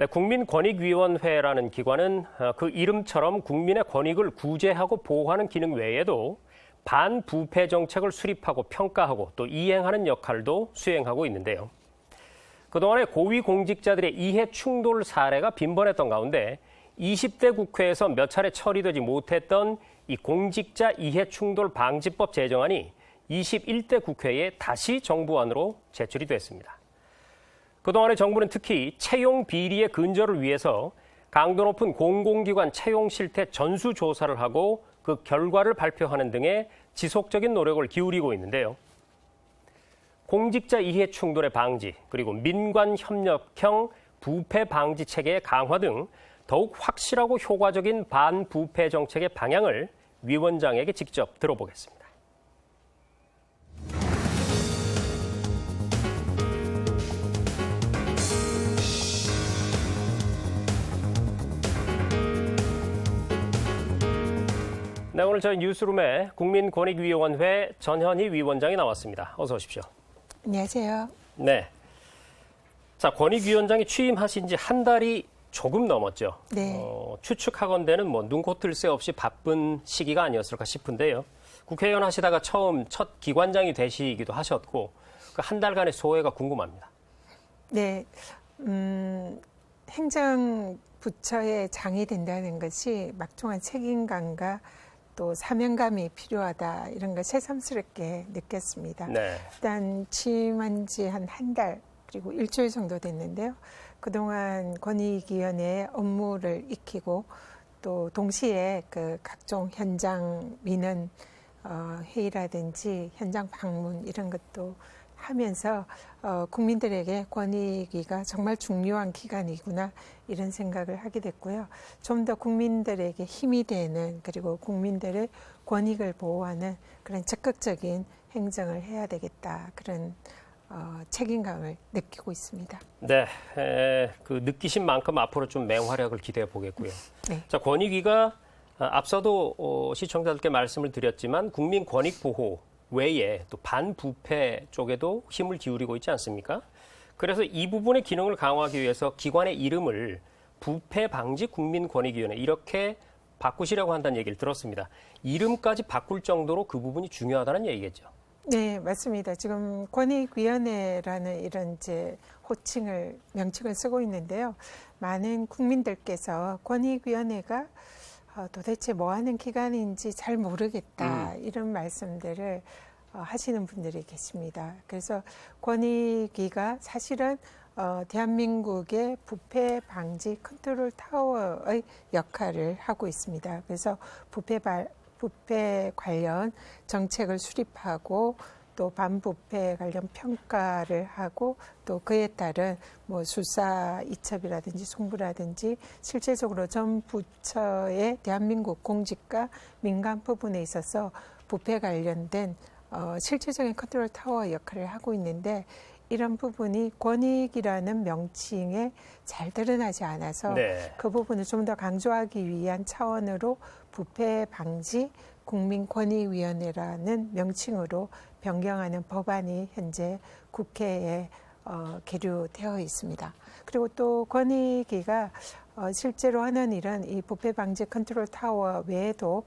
네, 국민권익위원회라는 기관은 그 이름처럼 국민의 권익을 구제하고 보호하는 기능 외에도 반부패 정책을 수립하고 평가하고 또 이행하는 역할도 수행하고 있는데요. 그동안에 고위공직자들의 이해 충돌 사례가 빈번했던 가운데 20대 국회에서 몇 차례 처리되지 못했던 이 공직자 이해 충돌 방지법 제정안이 21대 국회에 다시 정부안으로 제출이 됐습니다. 그동안에 정부는 특히 채용 비리의 근절을 위해서 강도 높은 공공기관 채용 실태 전수조사를 하고 그 결과를 발표하는 등의 지속적인 노력을 기울이고 있는데요. 공직자 이해 충돌의 방지, 그리고 민관 협력형 부패 방지 체계의 강화 등 더욱 확실하고 효과적인 반부패 정책의 방향을 위원장에게 직접 들어보겠습니다. 네, 오늘 저희 뉴스룸에 국민권익위원회 전현희 위원장이 나왔습니다. 어서 오십시오. 안녕하세요. 네. 자, 권익위원장이 취임하신 지 한 달이 조금 넘었죠. 네. 추측하건대는 눈코 뜰 새 없이 바쁜 시기가 아니었을까 싶은데요. 국회의원 하시다가 처음 첫 기관장이 되시기도 하셨고 그 한 달간의 소회가 궁금합니다. 네. 행정부처의 장이 된다는 것이 막중한 책임감과 또 사명감이 필요하다, 이런 걸 새삼스럽게 느꼈습니다. 네. 일단 취임한 지 한 달 그리고 일주일 정도 됐는데요. 그동안 권익위원회의 업무를 익히고 또 동시에 그 각종 현장 민원 회의라든지 현장 방문 이런 것도 하면서 국민들에게 권익위가 정말 중요한 기관이구나, 이런 생각을 하게 됐고요. 좀 더 국민들에게 힘이 되는, 그리고 국민들의 권익을 보호하는 그런 적극적인 행정을 해야 되겠다, 그런 책임감을 느끼고 있습니다. 네, 그 느끼신 만큼 앞으로 좀 맹활약을 기대해 보겠고요. 네. 자, 권익위가 앞서도 시청자들께 말씀을 드렸지만 국민 권익 보호 외에 또 반부패 쪽에도 힘을 기울이고 있지 않습니까? 그래서 이 부분의 기능을 강화하기 위해서 기관의 이름을 부패 방지 국민권익위원회 이렇게 바꾸시려고 한다는 얘기를 들었습니다. 이름까지 바꿀 정도로 그 부분이 중요하다는 얘기겠죠. 네, 맞습니다. 지금 권익위원회라는 이런 명칭을 쓰고 있는데요. 많은 국민들께서 권익위원회가 도대체 뭐 하는 기관인지 잘 모르겠다, 이런 말씀들을 하시는 분들이 계십니다. 그래서 권익위가 사실은 대한민국의 부패 방지 컨트롤 타워의 역할을 하고 있습니다. 그래서 부패 관련 정책을 수립하고 또 반부패 관련 평가를 하고 또 그에 따른 수사 이첩이라든지 송부라든지 실질적으로 전 부처의 대한민국 공직과 민간 부분에 있어서 부패 관련된 실질적인 컨트롤 타워 역할을 하고 있는데, 이런 부분이 권익이라는 명칭에 잘 드러나지 않아서 네. 그 부분을 좀 더 강조하기 위한 차원으로 부패 방지 국민권익위원회라는 명칭으로 변경하는 법안이 현재 국회에 계류되어 있습니다. 그리고 또 권익위가 실제로 하는 일은 이 부패 방지 컨트롤 타워 외에도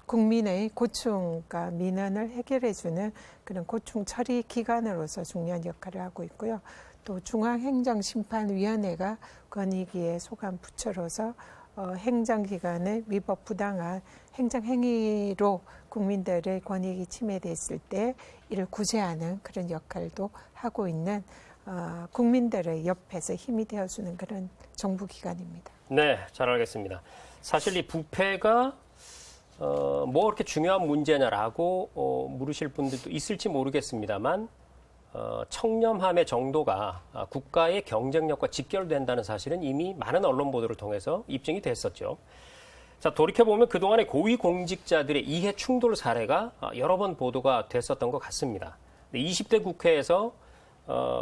국민의 고충과 민원을 해결해주는 그런 고충 처리 기관으로서 중요한 역할을 하고 있고요. 또 중앙행정심판위원회가 권익위의 소관 부처로서 행정기관의 위법 부당한 행정행위로 국민들의 권익이 침해됐을 때 이를 구제하는 그런 역할도 하고 있는 국민들의 옆에서 힘이 되어주는 그런 정부기관입니다. 네, 잘 알겠습니다. 사실 이 부패가 뭐 그렇게 중요한 문제냐라고 물으실 분들도 있을지 모르겠습니다만 청렴함의 정도가 국가의 경쟁력과 직결된다는 사실은 이미 많은 언론 보도를 통해서 입증이 됐었죠. 자, 돌이켜보면 그동안의 고위공직자들의 이해 충돌 사례가 여러 번 보도가 됐었던 것 같습니다. 20대 국회에서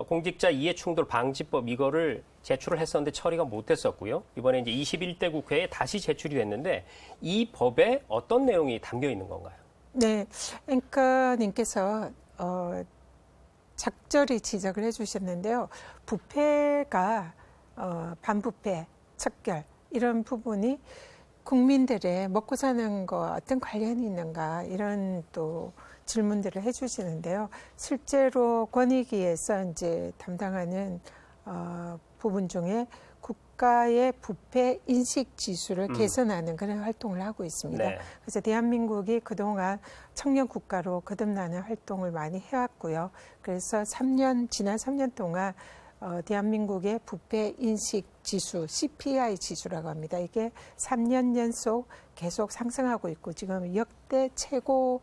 공직자 이해 충돌 방지법 이거를 제출을 했었는데 처리가 못 됐었고요. 이번에 이제 21대 국회에 다시 제출이 됐는데 이 법에 어떤 내용이 담겨 있는 건가요? 네, 앵커님께서 적절히 지적을 해주셨는데요. 부패가 반부패, 척결 이런 부분이 국민들의 먹고 사는 거 어떤 관련이 있는가 이런 또 질문들을 해주시는데요. 실제로 권익위에서 이제 담당하는 부분 중에 국가의 부패 인식 지수를 개선하는 그런 활동을 하고 있습니다. 네. 그래서 대한민국이 그동안 청년 국가로 거듭나는 활동을 많이 해왔고요. 그래서 지난 3년 동안 대한민국의 부패 인식 지수, CPI 지수라고 합니다. 이게 3년 연속 계속 상승하고 있고 지금 역대 최고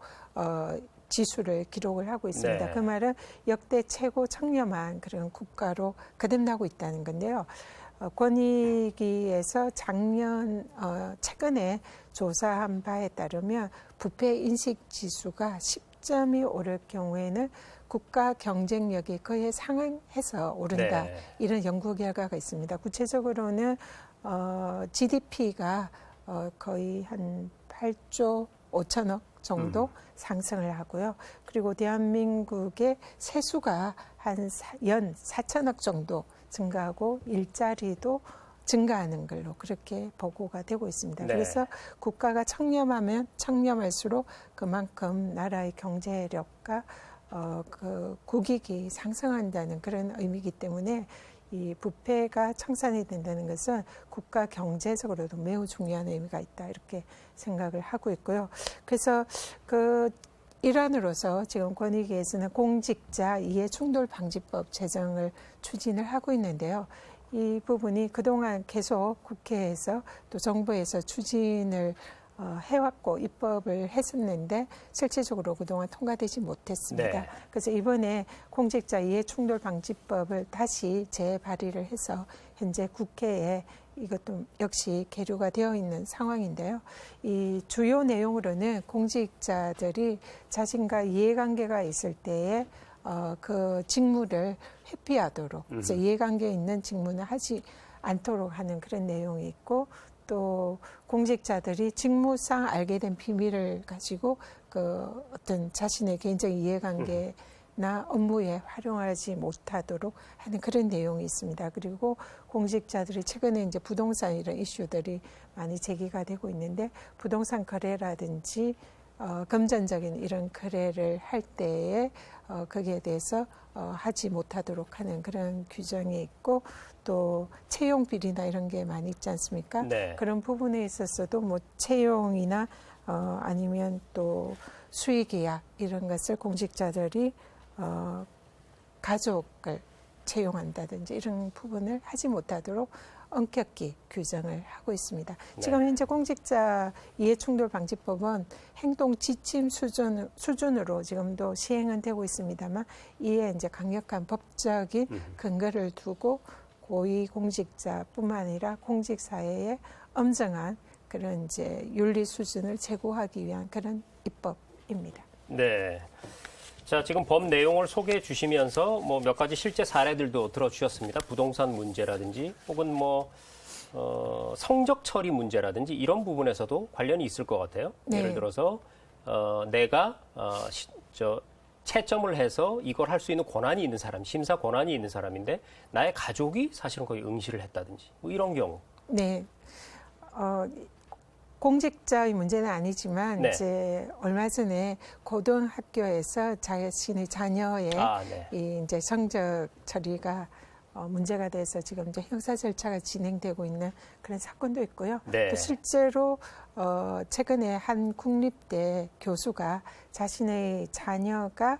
지수를 기록을 하고 있습니다. 네. 그 말은 역대 최고 청렴한 그런 국가로 거듭나고 있다는 건데요. 권익위에서 최근에 조사한 바에 따르면 부패 인식 지수가 10점이 오를 경우에는 국가 경쟁력이 그에 상응해서 오른다. 네. 이런 연구 결과가 있습니다. 구체적으로는 GDP가 거의 한 8조 5천억 정도 상승을 하고요. 그리고 대한민국의 세수가 한 연 4천억 정도 증가하고 일자리도 증가하는 걸로 그렇게 보고가 되고 있습니다. 네. 그래서 국가가 청렴하면 청렴할수록 그만큼 나라의 경제력과 그 국익이 상승한다는 그런 의미이기 때문에 이 부패가 청산이 된다는 것은 국가 경제적으로도 매우 중요한 의미가 있다 이렇게 생각을 하고 있고요. 그래서 그 일환으로서 지금 권익위에서는 공직자 이해충돌방지법 제정을 추진을 하고 있는데요. 이 부분이 그동안 계속 국회에서 또 정부에서 추진을 해왔고 입법을 했었는데 실질적으로 그동안 통과되지 못했습니다. 네. 그래서 이번에 공직자 이해충돌방지법을 다시 재발의를 해서 현재 국회에 이것도 역시 계류가 되어 있는 상황인데요. 이 주요 내용으로는 공직자들이 자신과 이해관계가 있을 때에 그 직무를 회피하도록 그래서 이해관계 있는 직무는 하지 않도록 하는 그런 내용이 있고 또 공직자들이 직무상 알게 된 비밀을 가지고 그 어떤 자신의 개인적인 이해관계나 업무에 활용하지 못하도록 하는 그런 내용이 있습니다. 그리고 공직자들이 최근에 이제 부동산 이런 이슈들이 많이 제기가 되고 있는데 부동산 거래라든지 금전적인 이런 거래를 할 때에 거기에 대해서 하지 못하도록 하는 그런 규정이 있고 또 채용 비리나 이런 게 많이 있지 않습니까? 네. 그런 부분에 있어서도 뭐 채용이나 아니면 또 수의계약 이런 것을 공직자들이 가족을 채용한다든지 이런 부분을 하지 못하도록 엄격히 규정을 하고 있습니다. 네. 지금 현재 공직자 이해충돌방지법은 행동지침 수준으로 지금도 시행은 되고 있습니다만 이에 이제 강력한 법적인 근거를 두고 고위공직자뿐만 아니라 공직사회에 엄정한 그런 이제 윤리 수준을 제고하기 위한 그런 입법입니다. 네. 자, 지금 법 내용을 소개해 주시면서 뭐 몇 가지 실제 사례들도 들어주셨습니다. 부동산 문제라든지 혹은 뭐 성적 처리 문제라든지 이런 부분에서도 관련이 있을 것 같아요. 네. 예를 들어서 내가 채점을 해서 이걸 할 수 있는 권한이 있는 사람, 심사 권한이 있는 사람인데 나의 가족이 사실은 거의 응시를 했다든지 뭐 이런 경우. 네. 공직자의 문제는 아니지만 네. 이제 얼마 전에 고등학교에서 자신의 자녀의 네. 이 이제 성적 처리가 문제가 돼서 지금 이제 형사 절차가 진행되고 있는 그런 사건도 있고요. 네. 또 실제로 최근에 한 국립대 교수가 자신의 자녀가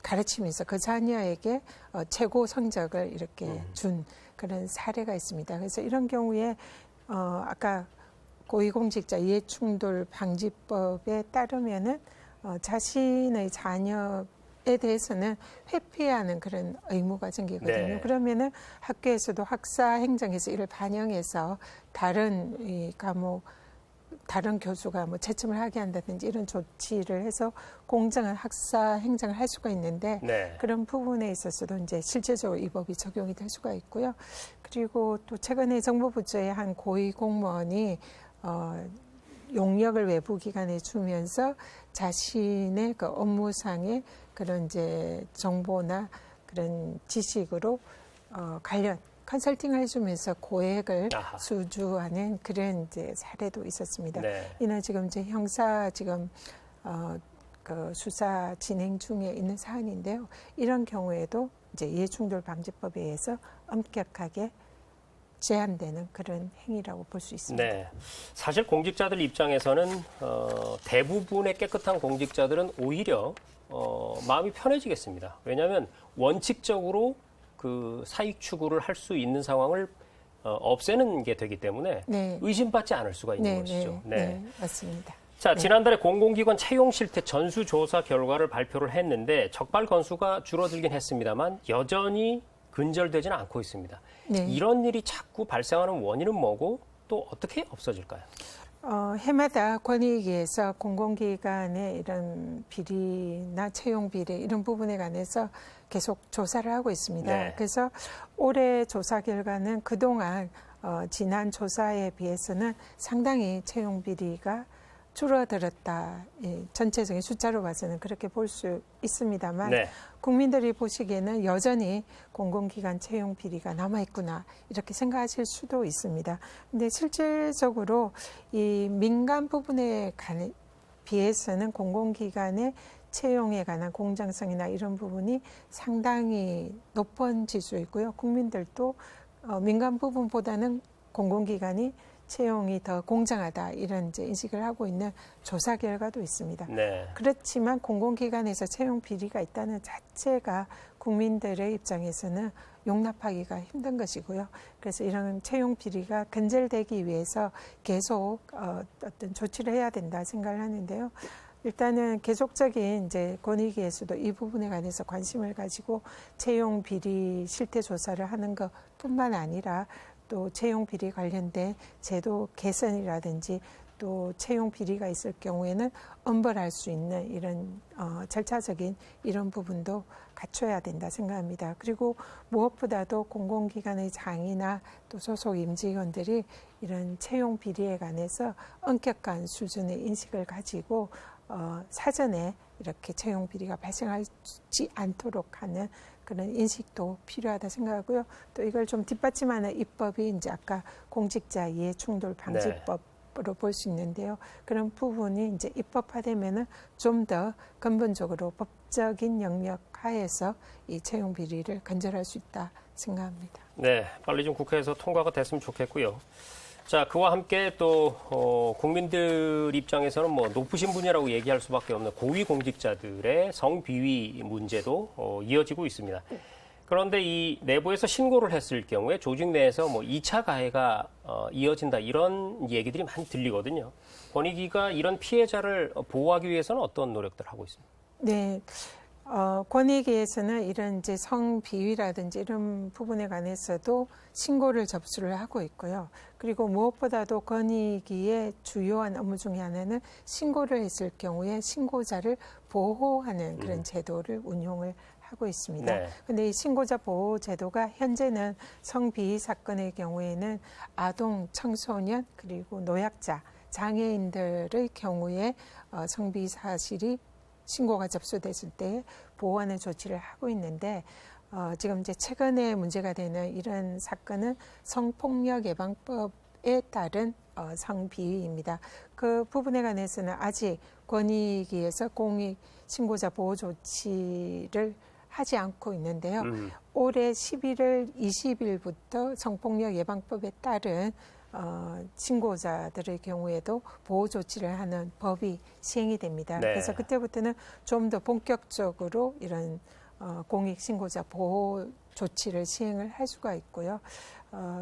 가르치면서 그 자녀에게 최고 성적을 이렇게 준 그런 사례가 있습니다. 그래서 이런 경우에 아까 고위공직자 이해충돌 방지법에 따르면은 자신의 자녀에 대해서는 회피하는 그런 의무가 생기거든요. 네. 그러면은 학교에서도 학사 행정에서 이를 반영해서 다른 이 과목 다른 교수가 뭐 채점을 하게 한다든지 이런 조치를 해서 공정한 학사 행정을 할 수가 있는데 네. 그런 부분에 있어서도 이제 실제적으로 이 법이 적용이 될 수가 있고요. 그리고 또 최근에 정부 부처의 한 고위 공무원이 용역을 외부 기관에 주면서 자신의 그 업무상의 그런 이제 정보나 그런 지식으로 컨설팅을 해주면서 고액을 아하. 수주하는 그런 이제 사례도 있었습니다. 네. 이는 지금 이제 형사 그 수사 진행 중에 있는 사안인데요. 이런 경우에도 이제 이해충돌방지법에 의해서 엄격하게 제한되는 그런 행위라고 볼 수 있습니다. 네. 사실 공직자들 입장에서는 대부분의 깨끗한 공직자들은 오히려 마음이 편해지겠습니다. 왜냐하면 원칙적으로 그 사익 추구를 할 수 있는 상황을 없애는 게 되기 때문에 네. 의심받지 않을 수가 있는 것이죠. 네, 맞습니다. 자, 지난달에 공공기관 채용 실태 전수조사 결과를 발표를 했는데 적발 건수가 줄어들긴 했습니다만 여전히 근절되지는 않고 있습니다. 네. 이런 일이 자꾸 발생하는 원인은 뭐고 또 어떻게 없어질까요? 해마다 권익위에서 공공기관의 이런 비리나 채용 비리 이런 부분에 관해서 계속 조사를 하고 있습니다. 네. 그래서 올해 조사 결과는 그동안 지난 조사에 비해서는 상당히 채용 비리가 줄어들었다. 전체적인 숫자로 봐서는 그렇게 볼 수 있습니다만 네. 국민들이 보시기에는 여전히 공공기관 채용 비리가 남아있구나 이렇게 생각하실 수도 있습니다. 근데 실질적으로 이 민간 부분에 비해서는 공공기관의 채용에 관한 공정성이나 이런 부분이 상당히 높은 지수이고요. 국민들도 민간 부분보다는 공공기관이 채용이 더 공정하다 이런 이제 인식을 하고 있는 조사 결과도 있습니다. 네. 그렇지만 공공기관에서 채용 비리가 있다는 자체가 국민들의 입장에서는 용납하기가 힘든 것이고요. 그래서 이런 채용 비리가 근절되기 위해서 계속 어떤 조치를 해야 된다 생각을 하는데요. 일단은 계속적인 이제 권익위에서도 이 부분에 관해서 관심을 가지고 채용 비리 실태 조사를 하는 것뿐만 아니라 또 채용 비리 관련된 제도 개선이라든지 또 채용 비리가 있을 경우에는 엄벌할 수 있는 이런 절차적인 이런 부분도 갖춰야 된다 생각합니다. 그리고 무엇보다도 공공기관의 장이나 또 소속 임직원들이 이런 채용 비리에 관해서 엄격한 수준의 인식을 가지고 사전에 이렇게 채용 비리가 발생하지 않도록 하는 그런 인식도 필요하다 생각하고요. 또 이걸 좀 뒷받침하는 입법이 이제 아까 공직자 이해 충돌 방지법으로 볼 수 있는데요. 그런 부분이 이제 입법화되면은 좀 더 근본적으로 법적인 영역 하에서 이 채용 비리를 근절할 수 있다 생각합니다. 네, 빨리 좀 국회에서 통과가 됐으면 좋겠고요. 자, 그와 함께 또 국민들 입장에서는 뭐 높으신 분이라고 얘기할 수밖에 없는 고위 공직자들의 성비위 문제도 이어지고 있습니다. 그런데 이 내부에서 신고를 했을 경우에 조직 내에서 뭐 2차 가해가 이어진다 이런 얘기들이 많이 들리거든요. 권익위가 이런 피해자를 보호하기 위해서는 어떤 노력들을 하고 있습니까? 네. 권익위에서는 이런 이제 성비위라든지 이런 부분에 관해서도 신고를 접수를 하고 있고요. 그리고 무엇보다도 권익위의 주요한 업무 중에 하나는 신고를 했을 경우에 신고자를 보호하는 그런 제도를 운용을 하고 있습니다. 그런데 이 신고자 보호 제도가 현재는 성비위 사건의 경우에는 아동, 청소년 그리고 노약자, 장애인들의 경우에 성비위 사실이 신고가 접수됐을 때 보호하는 조치를 하고 있는데 지금 이제 최근에 문제가 되는 이런 사건은 성폭력 예방법에 따른 성비위입니다. 그 부분에 관해서는 아직 권익위에서 공익 신고자 보호 조치를 하지 않고 있는데요. 올해 11월 20일부터 성폭력 예방법에 따른 신고자들의 경우에도 보호 조치를 하는 법이 시행이 됩니다. 네. 그래서 그때부터는 좀 더 본격적으로 이런 공익 신고자 보호 조치를 시행을 할 수가 있고요.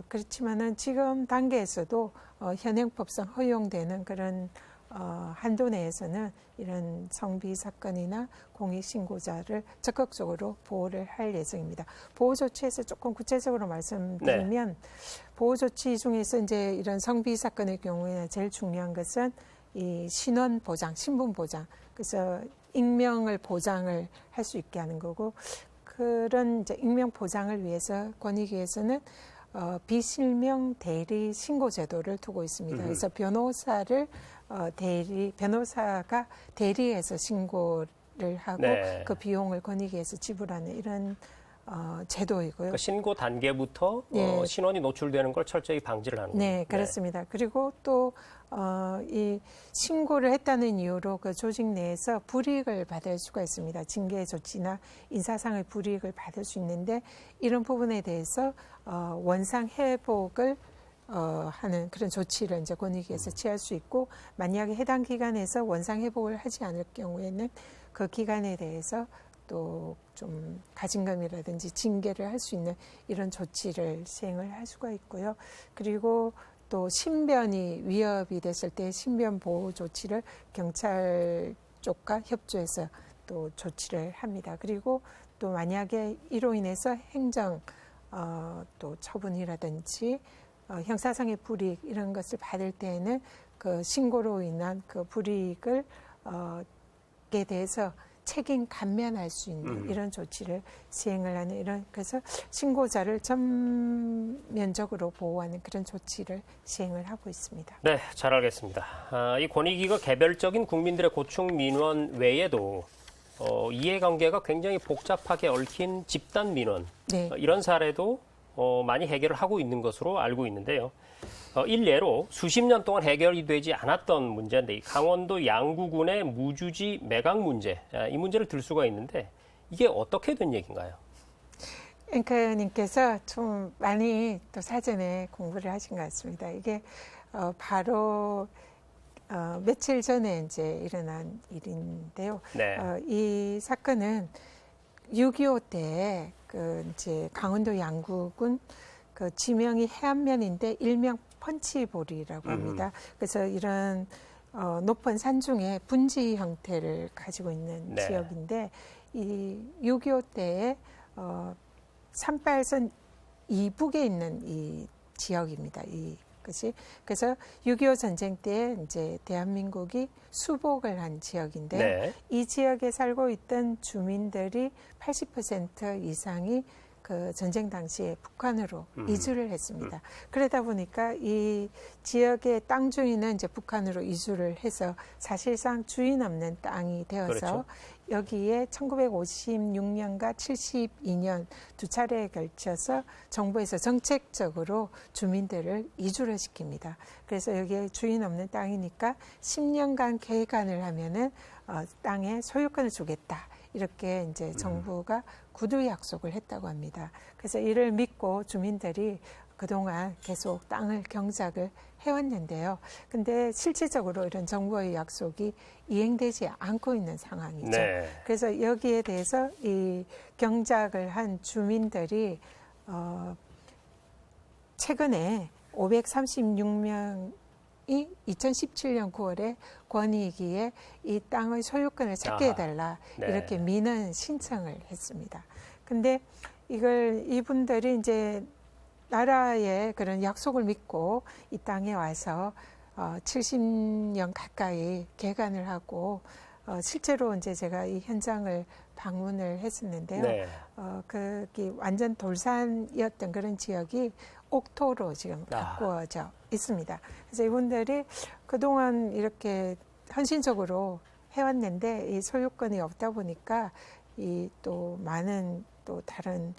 그렇지만은 지금 단계에서도 현행법상 허용되는 그런 한도 내에서는 이런 성비 사건이나 공익 신고자를 적극적으로 보호를 할 예정입니다. 보호 조치에서 조금 구체적으로 말씀드리면 보호 조치 중에서 이제 이런 성비 사건의 경우에는 제일 중요한 것은 이 신원 보장, 신분 보장. 그래서 익명을 보장을 할 수 있게 하는 거고 그런 이제 익명 보장을 위해서 권익위에서는 비실명 대리 신고 제도를 두고 있습니다. 그래서 변호사가 대리해서 신고를 하고 그 비용을 권익위에서 지불하는 이런 제도이고요. 그러니까 신고 단계부터 네. 신원이 노출되는 걸 철저히 방지를 하는 거예요. 네, 그렇습니다. 그리고 또 이 신고를 했다는 이유로 그 조직 내에서 불이익을 받을 수가 있습니다. 징계 조치나 인사상의 불이익을 받을 수 있는데 이런 부분에 대해서 원상 회복을 하는 그런 조치를 이제 권익위에서 취할 수 있고, 만약에 해당 기관에서 원상 회복을 하지 않을 경우에는 그 기관에 대해서 또 좀 가징금이라든지 징계를 할 수 있는 이런 조치를 시행을 할 수가 있고요. 그리고 또 신변이 위협이 됐을 때 신변 보호 조치를 경찰 쪽과 협조해서 또 조치를 합니다. 그리고 또 만약에 이로 인해서 행정 또 처분이라든지 형사상의 불이익 이런 것을 받을 때에는 그 신고로 인한 그 불이익을 에 대해서 책임 감면할 수 있는 이런 조치를 시행을 하는 이런, 그래서 신고자를 전면적으로 보호하는 그런 조치를 시행을 하고 있습니다. 네, 잘 알겠습니다. 이 권익위가 개별적인 국민들의 고충 민원 외에도 이해관계가 굉장히 복잡하게 얽힌 집단 민원, 네. 이런 사례도 많이 해결을 하고 있는 것으로 알고 있는데요. 일례로 수십 년 동안 해결이 되지 않았던 문제인데, 이 강원도 양구군의 무주지 매각 문제, 이 문제를 들 수가 있는데 이게 어떻게 된 얘기인가요? 앵커님께서 좀 많이 또 사전에 공부를 하신 것 같습니다. 이게 바로 며칠 전에 이제 일어난 일인데요. 네. 이 사건은 6.25 때 그 이제 강원도 양구군 그 지명이 해안면인데 일명 펀치볼이라고 합니다. 그래서 이런 높은 산중에 분지 형태를 가지고 있는 네. 지역인데, 이 6.25 때에 38선 이북에 있는 이 지역입니다. 이것이. 그래서 6.25 전쟁 때 이제 대한민국이 수복을 한 지역인데요. 네. 이 지역에 살고 있던 주민들이 80% 이상이 그 전쟁 당시에 북한으로 이주를 했습니다. 그러다 보니까 이 지역의 땅 주인은 이제 북한으로 이주를 해서 사실상 주인 없는 땅이 되어서, 그렇죠. 여기에 1956년과 72년 두 차례에 걸쳐서 정부에서 정책적으로 주민들을 이주를 시킵니다. 그래서 여기에 주인 없는 땅이니까 10년간 개간을 하면은 땅에 소유권을 주겠다. 이렇게 이제 정부가 구두 약속을 했다고 합니다. 그래서 이를 믿고 주민들이 그동안 계속 땅을 경작을 해왔는데요. 근데 실질적으로 이런 정부의 약속이 이행되지 않고 있는 상황이죠. 네. 그래서 여기에 대해서 이 경작을 한 주민들이 최근에 536명이 2017년 9월에 권익위에 이 땅의 소유권을 찾게 해달라, 네. 이렇게 민원 신청을 했습니다. 근데 이분들이 이제 나라의 그런 약속을 믿고 이 땅에 와서 70년 가까이 개간을 하고, 실제로 이제 제가 이 현장을 방문을 했었는데요. 네. 거기 완전 돌산이었던 그런 지역이 옥토로 지금 바꾸어져 있습니다. 그래서 이분들이 그동안 이렇게 헌신적으로 해왔는데 이 소유권이 없다 보니까 이 또 많은 또 다른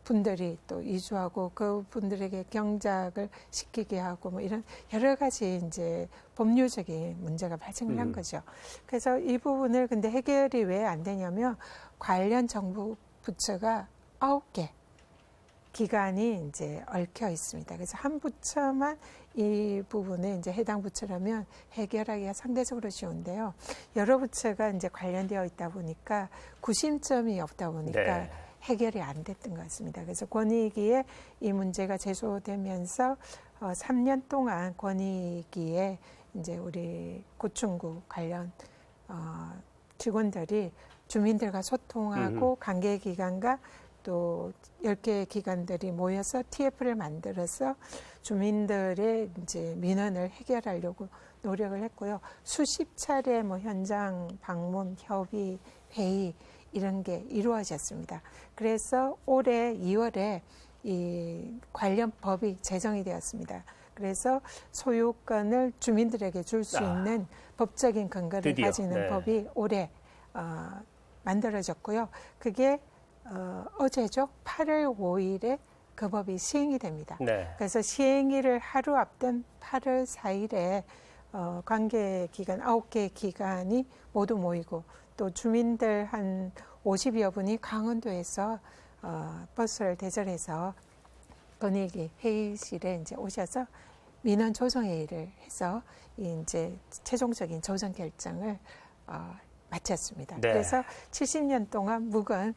분들이 또 이주하고 그분들에게 경작을 시키게 하고 뭐 이런 여러 가지 이제 법률적인 문제가 발생을 한 거죠. 그래서 이 부분을 근데 해결이 왜 안 되냐면 관련 정부 부처가 9개 기관이 이제 얽혀 있습니다. 그래서 한 부처만 이 부분에 이제 해당 부처라면 해결하기가 상대적으로 쉬운데요. 여러 부처가 이제 관련되어 있다 보니까 구심점이 없다 보니까 네. 해결이 안 됐던 것 같습니다. 그래서 권익위에 이 문제가 제소되면서 3년 동안 권익위에 이제 우리 고충구 관련 직원들이 주민들과 소통하고 관계기관과 또 10개의 기관들이 모여서 TF를 만들어서 주민들의 이제 민원을 해결하려고 노력을 했고요. 수십 차례 뭐 현장 방문, 협의, 회의 이런 게 이루어졌습니다. 그래서 올해 2월에 이 관련 법이 제정이 되었습니다. 그래서 소유권을 주민들에게 줄 수 있는 법적인 근거를 드디어, 가지는 네. 법이 올해 만들어졌고요. 그게 어제죠. 8월 5일에 그 법이 시행이 됩니다. 네. 그래서 시행일을 하루 앞둔 8월 4일에 관계 기관 9개 기관이 모두 모이고 또 주민들 한 50여 분이 강원도에서 버스를 대절해서 권익위 회의실에 이제 오셔서 민원 조정 회의를 해서 이제 최종적인 조정 결정을 마쳤습니다. 네. 그래서 70년 동안 묵은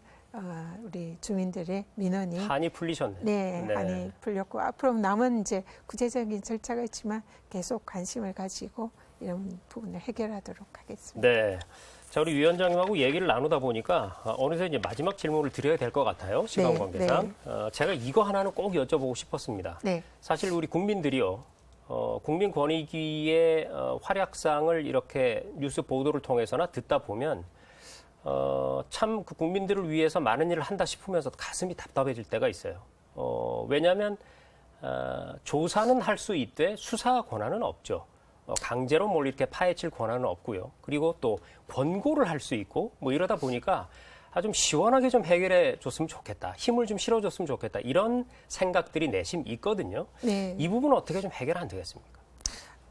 우리 주민들의 민원이 한이 풀리셨네요. 네, 한이 풀렸고 앞으로 남은 이제 구체적인 절차가 있지만 계속 관심을 가지고 이런 부분을 해결하도록 하겠습니다. 네. 자, 우리 위원장님하고 얘기를 나누다 보니까 어느새 이제 마지막 질문을 드려야 될 것 같아요. 시간 네, 관계상. 제가 이거 하나는 꼭 여쭤보고 싶었습니다. 네. 사실 우리 국민들이요. 국민권익위의 활약상을 이렇게 뉴스 보도를 통해서나 듣다 보면 참 그 국민들을 위해서 많은 일을 한다 싶으면서 가슴이 답답해질 때가 있어요. 왜냐하면 조사는 할 수 있되 수사 권한은 없죠. 강제로 뭘 이렇게 파헤칠 권한은 없고요. 그리고 또 권고를 할 수 있고 뭐 이러다 보니까 좀 시원하게 좀 해결해 줬으면 좋겠다. 힘을 좀 실어줬으면 좋겠다. 이런 생각들이 내심 있거든요. 네. 이 부분은 어떻게 좀 해결 안 되겠습니까?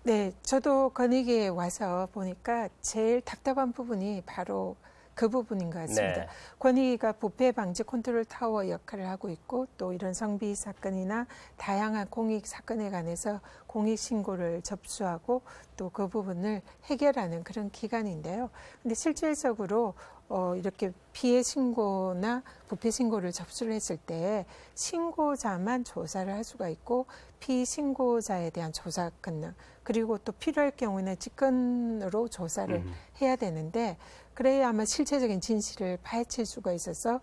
네, 저도 권익위에 와서 보니까 제일 답답한 부분이 바로 그 부분인 것 같습니다. 네. 권익위가 부패 방지 컨트롤 타워 역할을 하고 있고 또 이런 성비 사건이나 다양한 공익 사건에 관해서 공익 신고를 접수하고 또 그 부분을 해결하는 그런 기관인데요. 근데 실질적으로 이렇게 피해 신고나 부패 신고를 접수를 했을 때 신고자만 조사를 할 수가 있고 피신고자에 대한 조사 권능 그리고 또 필요할 경우에는 직권으로 조사를 해야 되는데 그래야 아마 실체적인 진실을 파헤칠 수가 있어서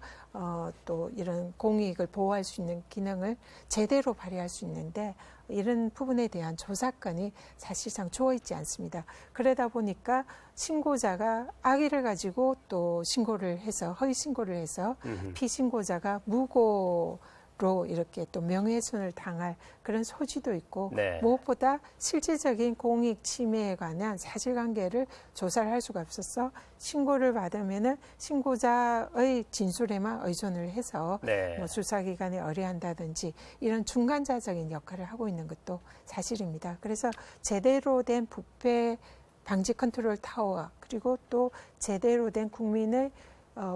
또 이런 공익을 보호할 수 있는 기능을 제대로 발휘할 수 있는데 이런 부분에 대한 조사권이 사실상 주어 있지 않습니다. 그러다 보니까 신고자가 악의를 가지고 또 신고를 해서 허위 신고를 해서 피신고자가 무고로 이렇게 또 명예훼손을 당할 그런 소지도 있고 네. 무엇보다 실질적인 공익 침해에 관한 사실관계를 조사를 할 수가 없어서 신고를 받으면은 신고자의 진술에만 의존을 해서 네. 뭐 수사기관에 의뢰한다든지 이런 중간자적인 역할을 하고 있는 것도 사실입니다. 그래서 제대로 된 부패 방지 컨트롤 타워 그리고 또 제대로 된 국민의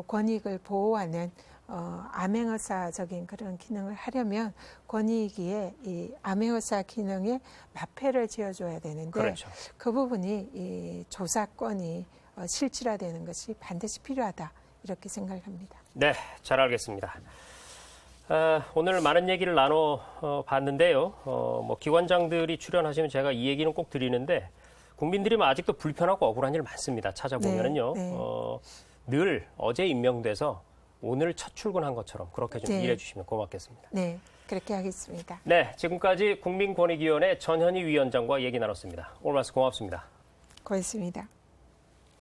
권익을 보호하는 암행어사적인 그런 기능을 하려면 권익위에 이 암행어사 기능에 마패를 지어줘야 되는데 그렇죠. 그 부분이 이 조사권이 실질화되는 것이 반드시 필요하다 이렇게 생각합니다. 네, 잘 알겠습니다. 오늘 많은 얘기를 나눠봤는데요. 뭐 기관장들이 출연하시면 제가 이 얘기는 꼭 드리는데 국민들이 아직도 불편하고 억울한 일 많습니다. 찾아보면은요. 네, 네. 늘 어제 임명돼서 오늘 첫 출근한 것처럼 그렇게 좀 네. 일해 주시면 고맙겠습니다. 네, 그렇게 하겠습니다. 네, 지금까지 국민권익위원회 전현희 위원장과 얘기 나눴습니다. 오늘 말씀 고맙습니다. 고맙습니다.